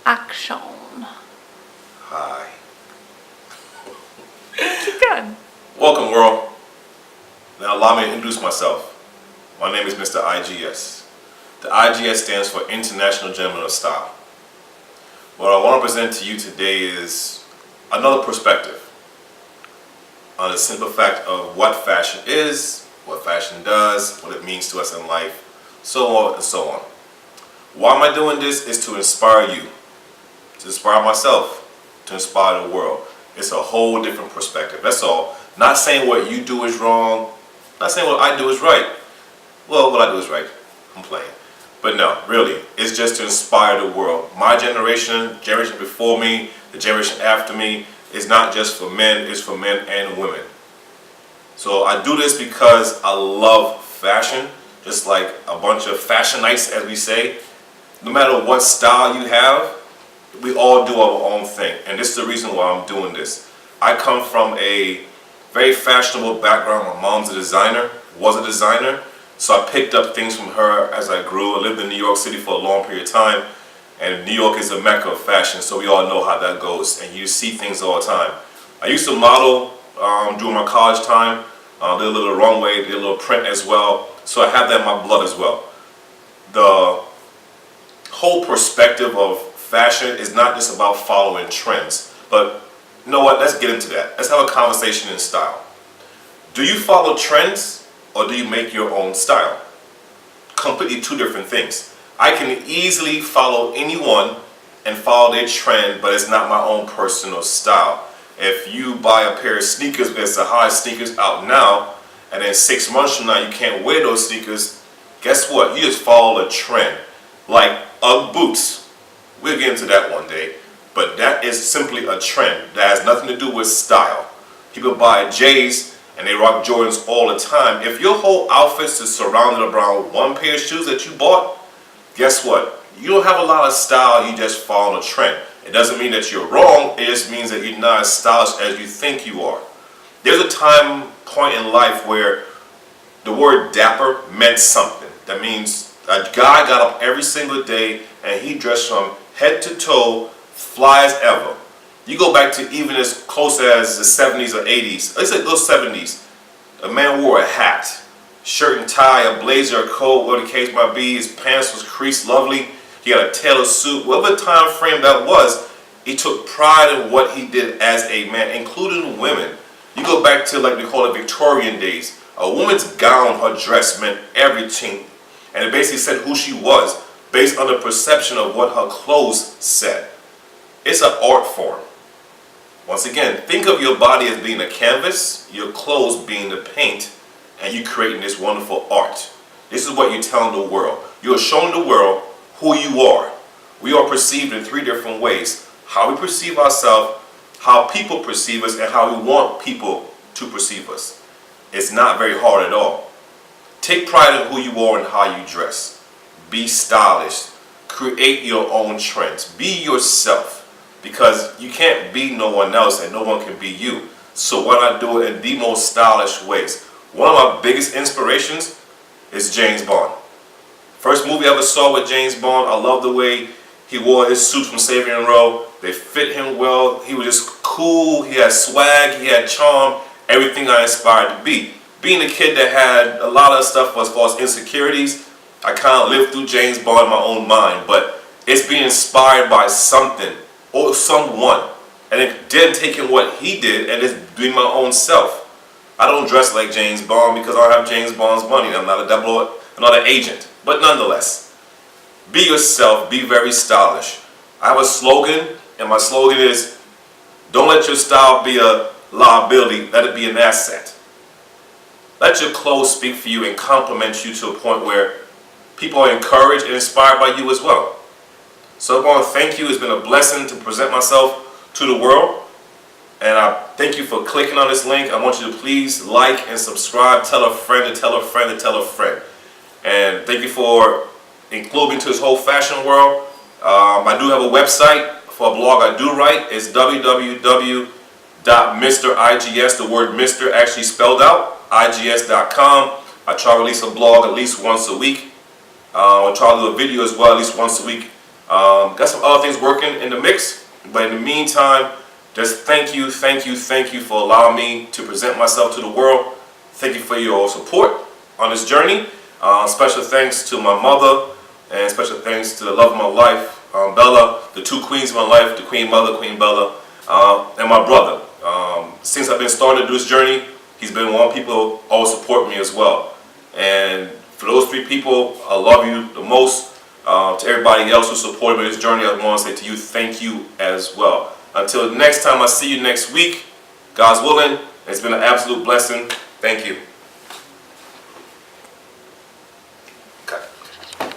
Action. Hi. Keep going. Welcome, world. Now allow me to introduce myself. My name is Mr. IGS. The IGS stands for International Gentleman of Style. What I want to present to you today is another perspective on the simple fact of what fashion is, what fashion does, what it means to us in life, so on and so on. Why am I doing this? Is to inspire you, to inspire myself, to inspire the world. It's a whole different perspective, that's all. Not saying what you do is wrong, not saying what I do is right. Well, what I do is right, I'm playing. But no, really, it's just to inspire the world. My generation before me, the generation after me, is not just for men, it's for men and women. So I do this because I love fashion, just like a bunch of fashionites, as we say. No matter what style you have, we all do our own thing. And this is the reason why I'm doing this. I come from a very fashionable background. My mom's a designer, was a designer. So I picked up things from her as I grew. I lived in New York City for a long period of time. And New York is a mecca of fashion, so we all know how that goes. And you see things all the time. I used to model during my college time. Did a little runway, did a little print as well. So I have that in my blood as well. The whole perspective of fashion is not just about following trends. But you know what, let's get into that. Let's have a conversation in style. Do you follow trends or do you make your own style? Completely two different things. I can easily follow anyone and follow their trend, but it's not my own personal style. If you buy a pair of sneakers that's the hottest sneakers out now, and then 6 months from now you can't wear those sneakers, guess what? You just follow a trend. Like UGG boots. We'll get into that one day. But that is simply a trend. That has nothing to do with style. People buy J's and they rock Jordans all the time. If your whole outfit is surrounded around one pair of shoes that you bought, guess what? You don't have a lot of style, you just follow a trend. It doesn't mean that you're wrong, it just means that you're not as stylish as you think you are. There's a point in life where the word dapper meant something. That means a guy got up every single day and he dressed from head to toe, fly as ever. You go back to even as close as the 70s or 80s, let's say those 70s, a man wore a hat, shirt and tie, a blazer, a coat, whatever the case might be, his pants was creased lovely, he had a tailored suit, whatever time frame that was, he took pride in what he did as a man, including women. You go back to like they call it Victorian days, a woman's gown, her dress meant everything, and it basically said who she was based on the perception of what her clothes said. It's an art form. Once again, think of your body as being a canvas, your clothes being the paint, and you creating this wonderful art. This is what you're telling the world. You're showing the world who you are. We are perceived in three different ways. How we perceive ourselves, how people perceive us, and how we want people to perceive us. It's not very hard at all. Take pride in who you are and how you dress. Be stylish. Create your own trends. Be yourself. Because you can't be no one else and no one can be you. So why not do it in the most stylish ways? One of my biggest inspirations is James Bond. First movie I ever saw with James Bond, I love the way he wore his suits from Saving Row. They fit him well. He was just cool. He had swag. He had charm. Everything I aspired to be. Being a kid that had a lot of stuff as far as insecurities, I kind of lived through James Bond in my own mind. But it's being inspired by something or someone, and then taking what he did and just doing my own self. I don't dress like James Bond because I don't have James Bond's money. I'm not I'm not an agent. But nonetheless, be yourself, be very stylish. I have a slogan, and my slogan is, don't let your style be a liability, let it be an asset. Let your clothes speak for you and compliment you to a point where people are encouraged and inspired by you as well. So I want to thank you. It's been a blessing to present myself to the world. And I thank you for clicking on this link. I want you to please like and subscribe. Tell a friend to tell a friend to tell a friend. And thank you for including me to this whole fashion world. I do have a website for a blog I do write. It's www.mrigs, the word Mr. actually spelled out, IGS.com. I try to release a blog at least once a week. I'll try to do a video as well at least once a week. Got some other things working in the mix, but in the meantime, just thank you for allowing me to present myself to the world. Thank you for your support on this journey. Special thanks to my mother, and special thanks to the love of my life, Bella, the two queens of my life, the Queen Mother, Queen Bella, and my brother. Since I've been started this journey, he's been one of the people who always support me as well. And for those three people, I love you the most. To everybody else who supported me in this journey, I want to say to you, thank you as well. Until next time I see you next week, God's willing, it's been an absolute blessing. Thank you.